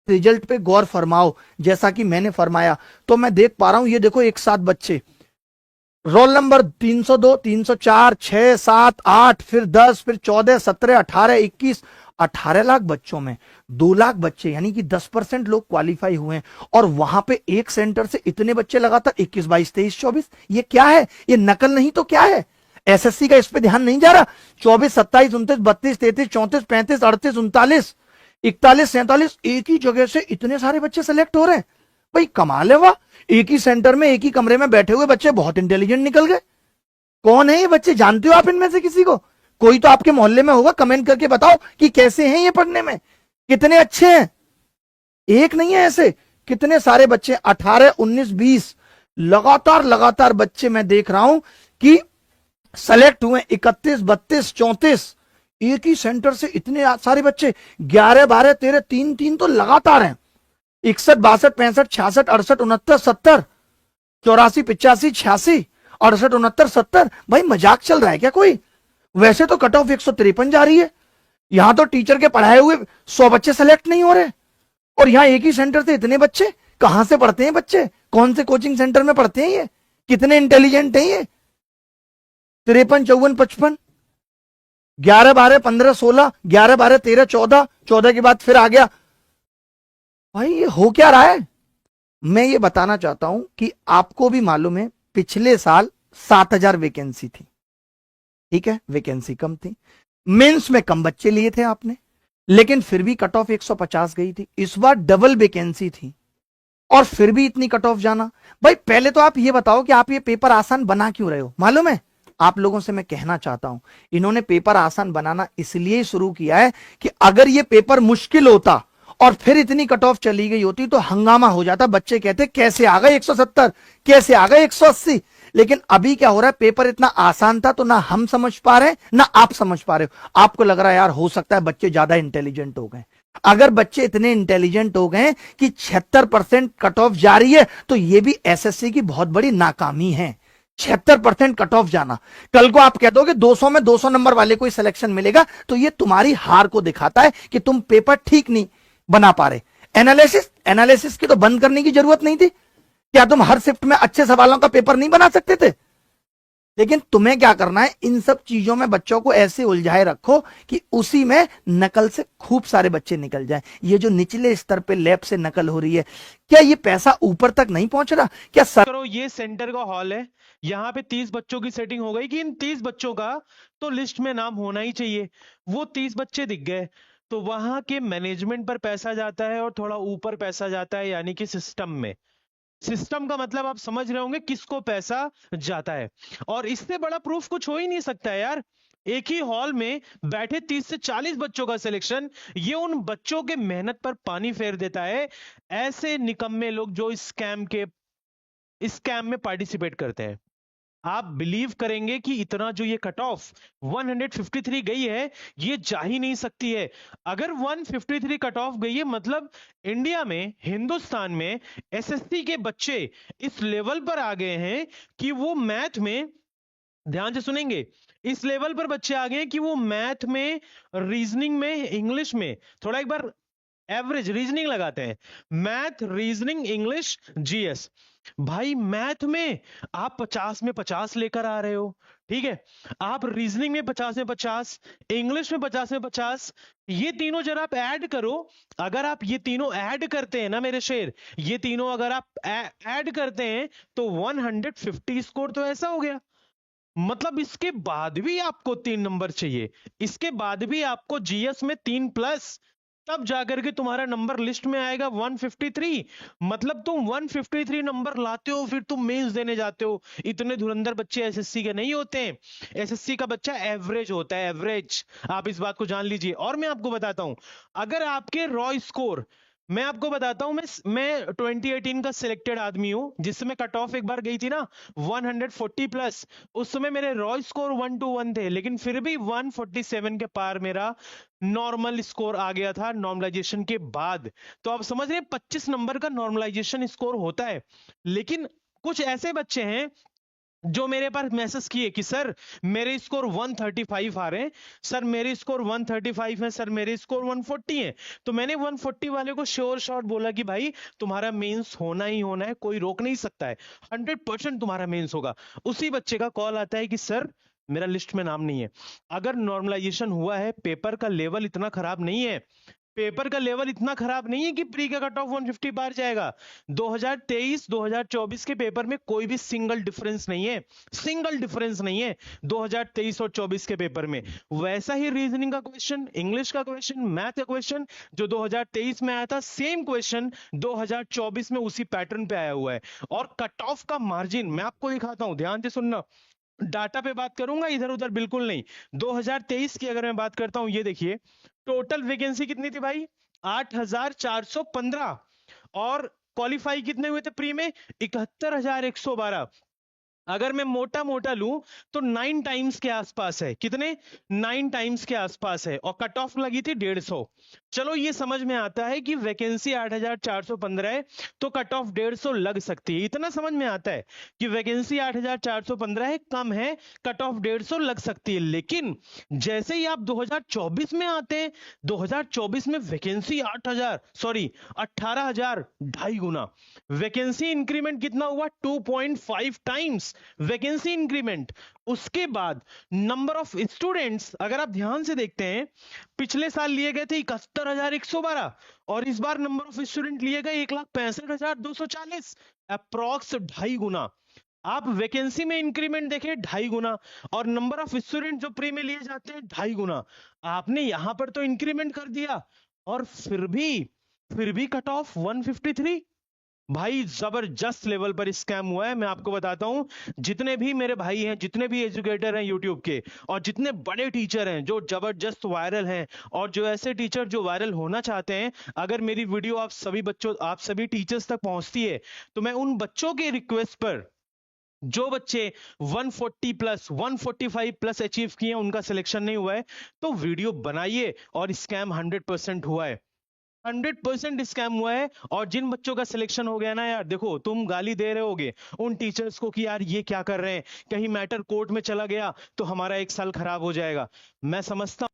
Result पे गौर फरमाओ जैसा कि मैंने फरमाया। तो मैं देख पा रहा हूं, ये देखो एक साथ बच्चे, रोल नंबर 302, 304, 6, 7, 8, फिर 10, फिर 14, 17, 18, 21, 18 लाख बच्चों में 2 लाख बच्चे, यानी कि 10% लोग क्वालिफाई हुए हैं। और वहां पे एक सेंटर से इतने बच्चे लगातार 21, 22, 23, 24, ये क्या है? ये नकल नहीं तो क्या है? एसएससी का इस पे ध्यान नहीं जा रहा। 24, 27, 29, 32, 33, 34, 35, 38, 39, 41, 47, एक ही जगह से इतने सारे बच्चे सेलेक्ट हो रहे हैं। भाई कमाल है, वाह। एक ही सेंटर में एक ही कमरे में बैठे हुए बच्चे बहुत इंटेलिजेंट निकल गए। कौन है ये बच्चे? जानते हो आप इनमें से किसी को? कोई तो आपके मोहल्ले में होगा, कमेंट करके बताओ कि कैसे हैं ये पढ़ने में, कितने अच्छे हैं। एक नहीं है ऐसे, कितने सारे बच्चे, 18, 19, 20, लगातार लगातार बच्चे मैं देख रहा हूं कि सेलेक्ट हुए। 31, 32, 34, एक ही सेंटर से इतने सारे बच्चे, 11, 12, 13, 3 3 तो लगातार हैं। 61, 62, 65, 66, 68, 69, 70, 84, 85, 86, 68, 69, 70। भाई मजाक चल रहा है क्या कोई? वैसे तो कट ऑफ 153 जा रही है। यहां तो टीचर के पढ़ाए हुए 100 बच्चे सेलेक्ट नहीं हो रहे, और यहां एक ही सेंटर से इतने बच्चे। कहां से पढ़ते हैं बच्चे? कौन से कोचिंग सेंटर में पढ़ते हैं ये? कितने इंटेलिजेंट हैं ये? 53, 54, 55, 11, 12, 15, 16, 11, 12, 13, 14, 14 के बाद फिर आ गया। भाई ये हो क्या रहा है? मैं ये बताना चाहता हूं कि आपको भी मालूम है, पिछले साल 7,000 वैकेंसी थी, ठीक है, वैकेंसी कम थी, मेंस में कम बच्चे लिए थे आपने, लेकिन फिर भी कट ऑफ 150 गई थी। इस बार डबल वैकेंसी थी और फिर भी इतनी कट ऑफ जाना। भाई पहले तो आप ये बताओ कि आप ये पेपर आसान बना क्यों रहे हो? मालूम है आप लोगों से मैं कहना चाहता हूं, इन्होंने पेपर आसान बनाना इसलिए शुरू किया है कि अगर ये पेपर मुश्किल होता और फिर इतनी कट ऑफ चली गई होती तो हंगामा हो जाता। बच्चे कहते कैसे आ गए 170, कैसे आ गए 180। लेकिन अभी क्या हो रहा है, पेपर इतना आसान था तो ना हम समझ पा रहे हैं ना आप समझ पा रहे हो। आपको लग रहा है यार हो सकता है बच्चे ज्यादा इंटेलिजेंट हो गए। अगर बच्चे इतने इंटेलिजेंट हो गए कि 76% कट ऑफ जा रही है तो यह भी एसएससी की बहुत बड़ी नाकामी है। 76% कट ऑफ जाना, कल को आप कह दोगे 200 में 200 नंबर वाले को सिलेक्शन मिलेगा, तो यह तुम्हारी हार को दिखाता है कि तुम पेपर ठीक नहीं बना पा रहे। एनालिसिस की तो बंद करने की जरूरत नहीं थी। क्या तुम हर शिफ्ट में अच्छे सवालों का पेपर नहीं बना सकते थे? लेकिन तुम्हें क्या करना है, इन सब चीजों में बच्चों को ऐसे उलझाए रखो कि उसी में नकल से खूब सारे बच्चे निकल जाएं। ये जो निचले स्तर पे लैब से नकल हो रही है, क्या ये पैसा ऊपर तक नहीं पहुंच रहा? क्या करो, ये सेंटर का हॉल है, यहाँ पे 30 बच्चों की सेटिंग हो गई कि इन 30 बच्चों का तो लिस्ट में नाम होना ही चाहिए। वो 30 बच्चे दिख गए तो वहां के मैनेजमेंट पर पैसा जाता है और थोड़ा ऊपर पैसा जाता है, यानी कि सिस्टम में। सिस्टम का मतलब आप समझ रहे होंगे किसको पैसा जाता है। और इससे बड़ा प्रूफ कुछ हो ही नहीं सकता है यार। एक ही हॉल में बैठे 30 से 40 बच्चों का सिलेक्शन, ये उन बच्चों के मेहनत पर पानी फेर देता है। ऐसे निकम्मे लोग जो स्कैम में पार्टिसिपेट करते हैं। आप बिलीव करेंगे कि इतना जो ये कट ऑफ 153 गई है, ये जा ही नहीं सकती है। अगर 153 कट ऑफ गई है मतलब इंडिया में, हिंदुस्तान में एसएससी के बच्चे इस लेवल पर आ गए हैं कि वो मैथ में, ध्यान से सुनेंगे, इस लेवल पर बच्चे आ गए हैं कि वो मैथ में, रीजनिंग में, इंग्लिश में, थोड़ा एक बार एवरेज रीजनिंग लगाते हैं, मैथ, रीजनिंग, इंग्लिश, जीएस। भाई मैथ में आप 50 में 50 लेकर आ रहे हो, ठीक है। आप रीजनिंग में 50 में 50, इंग्लिश में 50 में 50, ये तीनों जरा आप ऐड करो। अगर आप ये तीनों ऐड करते हैं ना मेरे शेर, ये तीनों अगर आप ऐड करते हैं तो 150 स्कोर तो ऐसा हो गया। मतलब इसके बाद भी आपको 3 नंबर चाहिए, इसके बाद भी आपको जीएस में 3+, तब जाकर के तुम्हारा नंबर लिस्ट में आएगा 153। मतलब तुम 153 नंबर लाते हो, फिर तुम मेंस देने जाते हो। इतने धुरंधर बच्चे एसएससी के नहीं होते हैं। एसएससी का बच्चा एवरेज होता है, एवरेज। आप इस बात को जान लीजिए। और मैं आपको बताता हूं, अगर आपके रॉ स्कोर, मैं आपको बताता हूं, मैं 2018 का सिलेक्टेड आदमी हूं, जिसमें कट ऑफ एक बार गई थी ना 140+। उस समय मेरे रॉ स्कोर 121 थे, लेकिन फिर भी 147 के पार मेरा नॉर्मल स्कोर आ गया था नॉर्मलाइजेशन के बाद। तो आप समझ रहे हैं 25 नंबर का नॉर्मलाइजेशन स्कोर होता है। लेकिन कुछ ऐसे बच्चे हैं जो मेरे पास मैसेज किए कि सर मेरे स्कोर 135 आ रहे हैं, सर मेरे स्कोर 135 है, सर मेरे स्कोर 140 है। तो मैंने 140 वाले को श्योर शॉट बोला कि भाई तुम्हारा मेंस होना ही होना है, कोई रोक नहीं सकता है, 100% तुम्हारा मेंस होगा। उसी बच्चे का कॉल आता है कि सर मेरा लिस्ट में नाम नहीं है। अगर नॉर्मलाइजेशन हुआ है, पेपर का लेवल इतना खराब नहीं है, पेपर का लेवल इतना खराब नहीं है कि प्री का कट ऑफ 150 पार जाएगा। 2023 2024 के पेपर में कोई भी सिंगल डिफरेंस नहीं है, सिंगल डिफरेंस नहीं है 2023 और 24 के पेपर में। वैसा ही रीजनिंग का क्वेश्चन, इंग्लिश का क्वेश्चन, मैथ का क्वेश्चन जो 2023 में आया था, सेम क्वेश्चन 2024 में उसी पैटर्न पे आया हुआ है। और कट ऑफ का मार्जिन मैं आपको दिखाता हूं, ध्यान से सुनना, डाटा पे बात करूंगा, इधर उधर बिल्कुल नहीं। 2023 की अगर मैं बात करता हूं, ये देखिए टोटल वैकेंसी कितनी थी भाई, 8415, और क्वालिफाई कितने हुए थे प्री में, 71112। अगर मैं मोटा मोटा लूं तो 9 टाइम्स के आसपास है। कितने? 9 टाइम्स के आसपास है, और कट ऑफ लगी थी 150। चलो ये समझ में आता है कि वैकेंसी 8415 है तो कट ऑफ 150 लग सकती है, इतना समझ में आता है कि वैकेंसी 8415 है, कम है, कट ऑफ 150 लग सकती है। लेकिन जैसे ही आप 2024 में आते हैं, 2024 में वैकेंसी 18,000 ढाई गुना। वैकेंसी इंक्रीमेंट कितना हुआ? 2.5 टाइम्स वैकेंसी इंक्रीमेंट। उसके बाद नंबर ऑफ स्टूडेंट्स अगर आप ध्यान से देखते हैं, पिछले साल लिए गए थे 71,112, और इस बार नंबर ऑफ स्टूडेंट लिए गए 1,65,240, अप्रॉक्स ढाई गुना। आप वैकेंसी में इंक्रीमेंट देखें ढाई गुना, और नंबर ऑफ स्टूडेंट जो प्री में लिए जाते हैं ढाई गुना। आपने यहां पर तो इंक्रीमेंट कर दिया, और फिर भी कट ऑफ 153। भाई जबरदस्त लेवल पर स्कैम हुआ है। मैं आपको बताता हूं, जितने भी मेरे भाई हैं, जितने भी एजुकेटर हैं यूट्यूब के, और जितने बड़े टीचर हैं जो जबरदस्त वायरल हैं, और जो ऐसे टीचर जो वायरल होना चाहते हैं, अगर मेरी वीडियो आप सभी टीचर्स तक पहुंचती है, तो मैं उन बच्चों के रिक्वेस्ट पर, जो बच्चे 140 प्लस 145 प्लस अचीव किए हैं, उनका सिलेक्शन नहीं हुआ है, तो वीडियो बनाइए। और स्कैम 100% हुआ है, 100% स्कैम हुआ है। और जिन बच्चों का सिलेक्शन हो गया ना यार, देखो तुम गाली दे रहे होगे उन टीचर्स को कि यार ये क्या कर रहे हैं, कहीं मैटर कोर्ट में चला गया तो हमारा 1 साल खराब हो जाएगा। मैं समझता